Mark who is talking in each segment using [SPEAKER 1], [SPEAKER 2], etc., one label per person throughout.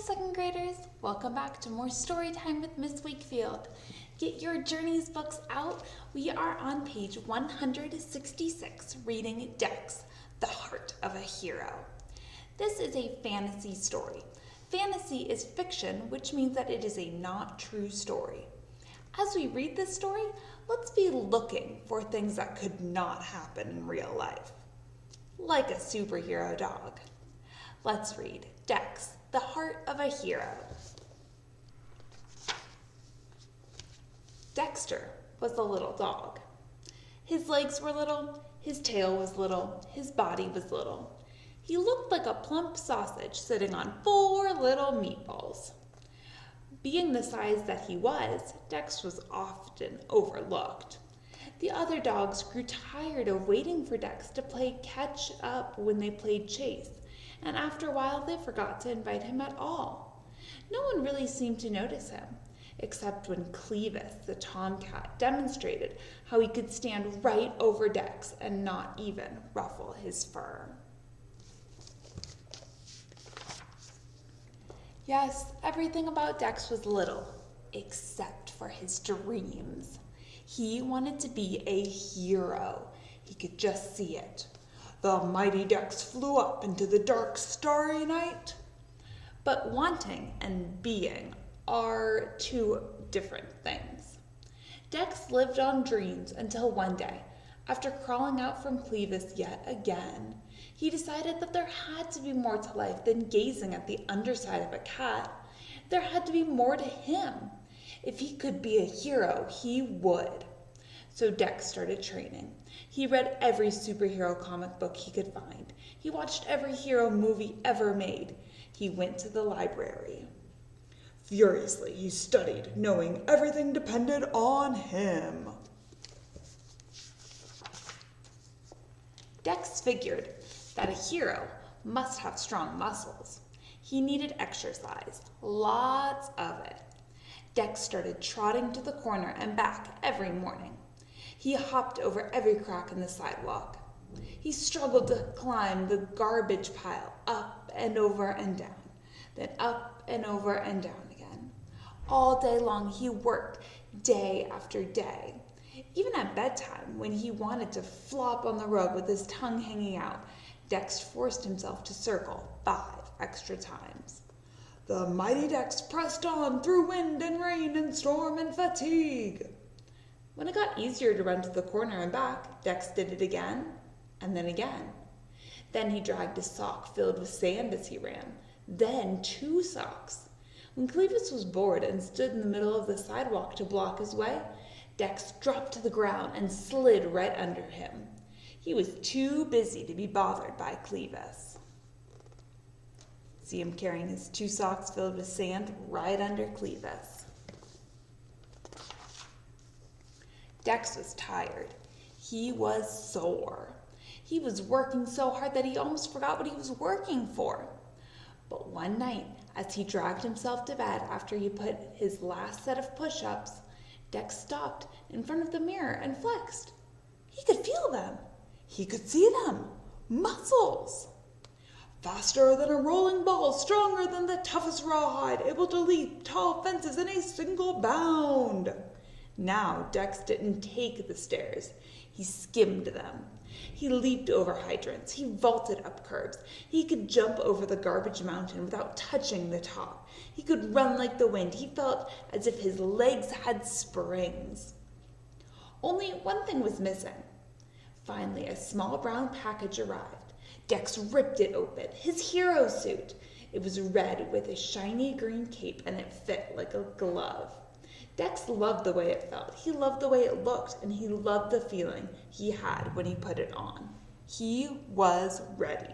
[SPEAKER 1] second graders, welcome back to more story time with Miss Wakefield. Get your journeys books out. We are on page 166 reading Dex, The Heart of a Hero. This is a fantasy story. Fantasy is fiction, which means that it is a not true story. As we read this story, let's be looking for things that could not happen in real life, like a superhero dog. Let's read Dex, The Heart of a Hero. Dexter was a little dog. His legs were little, his tail was little, his body was little. He looked like a plump sausage sitting on 4 little meatballs. Being the size that he was, Dex was often overlooked. The other dogs grew tired of waiting for Dex to play catch up when they played chase, and after a while they forgot to invite him at all. No one really seemed to notice him, except when Clevis, the tomcat, demonstrated how he could stand right over Dex and not even ruffle his fur. Yes, everything about Dex was little, except for his dreams. He wanted to be a hero. He could just see it. The mighty Dex flew up into the dark, starry night. But wanting and being are 2 different things. Dex lived on dreams until one day, after crawling out from Clevis yet again, he decided that there had to be more to life than gazing at the underside of a cat. There had to be more to him. If he could be a hero, he would. So Dex started training. He read every superhero comic book he could find. He watched every hero movie ever made. He went to the library. Furiously, he studied, knowing everything depended on him. Dex figured that a hero must have strong muscles. He needed exercise, lots of it. Dex started trotting to the corner and back every morning. He hopped over every crack in the sidewalk. He struggled to climb the garbage pile up and over and down, then up and over and down again. All day long he worked, day after day. Even at bedtime, when he wanted to flop on the rug with his tongue hanging out, Dex forced himself to circle 5 extra times. The mighty Dex pressed on through wind and rain and storm and fatigue. When it got easier to run to the corner and back, Dex did it again and then again. Then he dragged a sock filled with sand as he ran, then 2 socks. When Clevis was bored and stood in the middle of the sidewalk to block his way, Dex dropped to the ground and slid right under him. He was too busy to be bothered by Clevis. See him carrying his 2 socks filled with sand right under Clevis. Dex was tired. He was sore. He was working so hard that he almost forgot what he was working for. But one night, as he dragged himself to bed after he put his last set of push-ups, Dex stopped in front of the mirror and flexed. He could feel them. He could see them. Muscles. Faster than a rolling ball, stronger than the toughest rawhide, able to leap tall fences in a single bound. Now Dex didn't take the stairs. He skimmed them. He leaped over hydrants. He vaulted up curbs. He could jump over the garbage mountain without touching the top. He could run like the wind. He felt as if his legs had springs. Only one thing was missing. Finally, a small brown package arrived. Dex ripped it open. His hero suit. It was red with a shiny green cape and it fit like a glove. Dex loved the way it felt. He loved the way it looked, and he loved the feeling he had when he put it on. He was ready.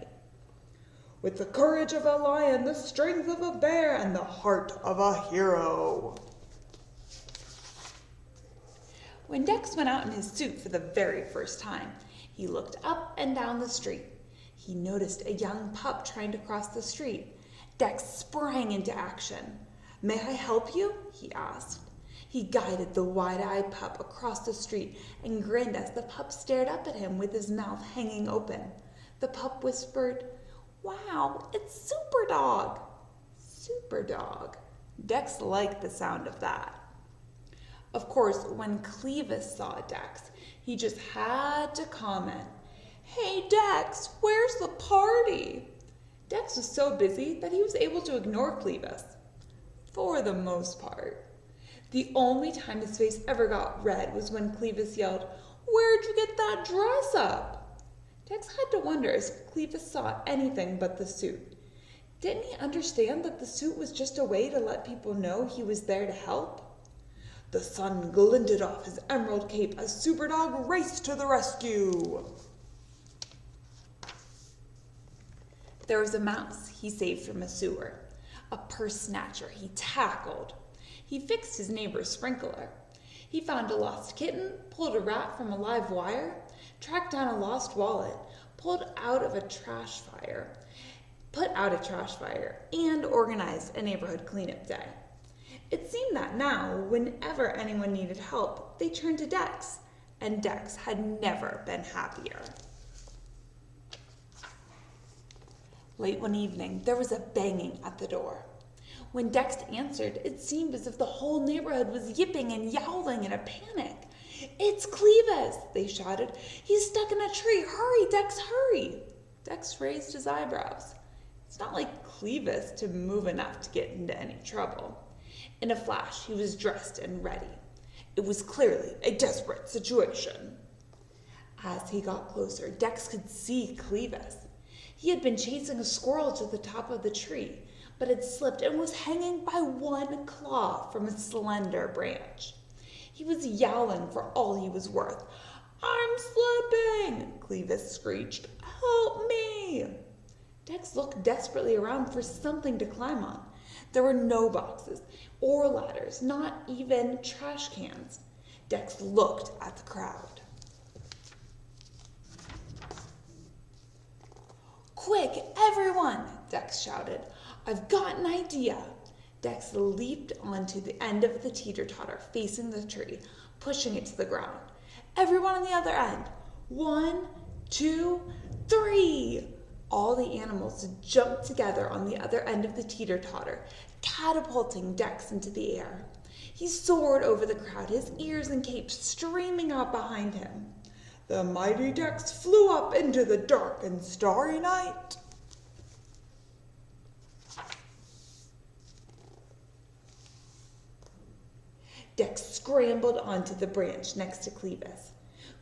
[SPEAKER 1] With the courage of a lion, the strength of a bear, and the heart of a hero. When Dex went out in his suit for the very first time, he looked up and down the street. He noticed a young pup trying to cross the street. Dex sprang into action. "May I help you?" he asked. He guided the wide-eyed pup across the street and grinned as the pup stared up at him with his mouth hanging open. The pup whispered, "Wow, it's Superdog." super dog. Dex liked the sound of that. Of course, when Clevis saw Dex, he just had to comment, "Hey Dex, where's the party?" Dex was so busy that he was able to ignore Clevis. For the most part. The only time his face ever got red was when Clevis yelled, "Where'd you get that dress up?" Dex had to wonder as Clevis saw anything but the suit. Didn't he understand that the suit was just a way to let people know he was there to help? The sun glinted off his emerald cape as Superdog raced to the rescue. There was a mouse he saved from a sewer. A purse snatcher he tackled. He fixed his neighbor's sprinkler. He found a lost kitten, pulled a rat from a live wire, tracked down a lost wallet, put out a trash fire, and organized a neighborhood cleanup day. It seemed that now, whenever anyone needed help, they turned to Dex, and Dex had never been happier. Late one evening, there was a banging at the door. When Dex answered, it seemed as if the whole neighborhood was yipping and yowling in a panic. "It's Clevis!" they shouted. "He's stuck in a tree! Hurry, Dex, hurry!" Dex raised his eyebrows. It's not like Clevis to move enough to get into any trouble. In a flash, he was dressed and ready. It was clearly a desperate situation. As he got closer, Dex could see Clevis. He had been chasing a squirrel to the top of the tree, but had slipped and was hanging by one claw from a slender branch. He was yowling for all he was worth. "I'm slipping!" Clevis screeched. "Help me!" Dex looked desperately around for something to climb on. There were no boxes or ladders, not even trash cans. Dex looked at the crowd. "Quick, everyone!" Dex shouted. "I've got an idea." Dex leaped onto the end of the teeter-totter facing the tree, pushing it to the ground. "Everyone on the other end. 1, 2, 3!" All the animals jumped together on the other end of the teeter-totter, catapulting Dex into the air. He soared over the crowd, his ears and cape streaming out behind him. The mighty Dex flew up into the dark and starry night. Dex scrambled onto the branch next to Clevis.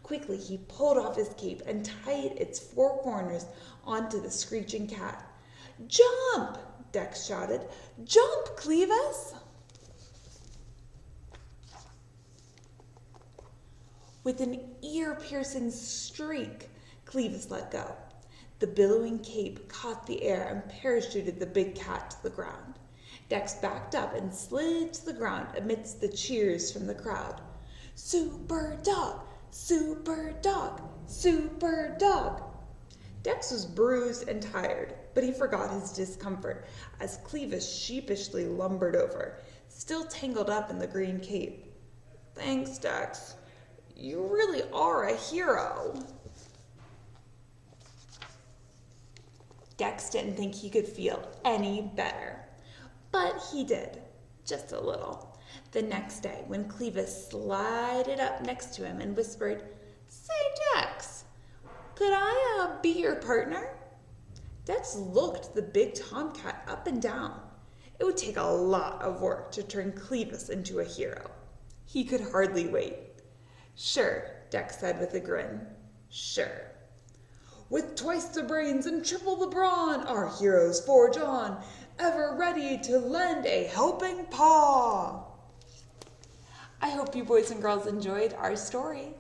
[SPEAKER 1] Quickly, he pulled off his cape and tied its 4 corners onto the screeching cat. "Jump!" Dex shouted. "Jump, Clevis!" With an ear-piercing shriek, Clevis let go. The billowing cape caught the air and parachuted the big cat to the ground. Dex backed up and slid to the ground amidst the cheers from the crowd. "Super dog! Super dog! Super dog!" Dex was bruised and tired, but he forgot his discomfort as Clevis sheepishly lumbered over, still tangled up in the green cape. "Thanks, Dex. You really are a hero." Dex didn't think he could feel any better, but he did, just a little. The next day, when Clevis slided up next to him and whispered, "Say, Dex, could I be your partner?" Dex looked the big tomcat up and down. It would take a lot of work to turn Clevis into a hero. He could hardly wait. "Sure," Dex said with a grin. "Sure. With twice the brains and triple the brawn, our heroes forge on, ever ready to lend a helping paw." I hope you boys and girls enjoyed our story.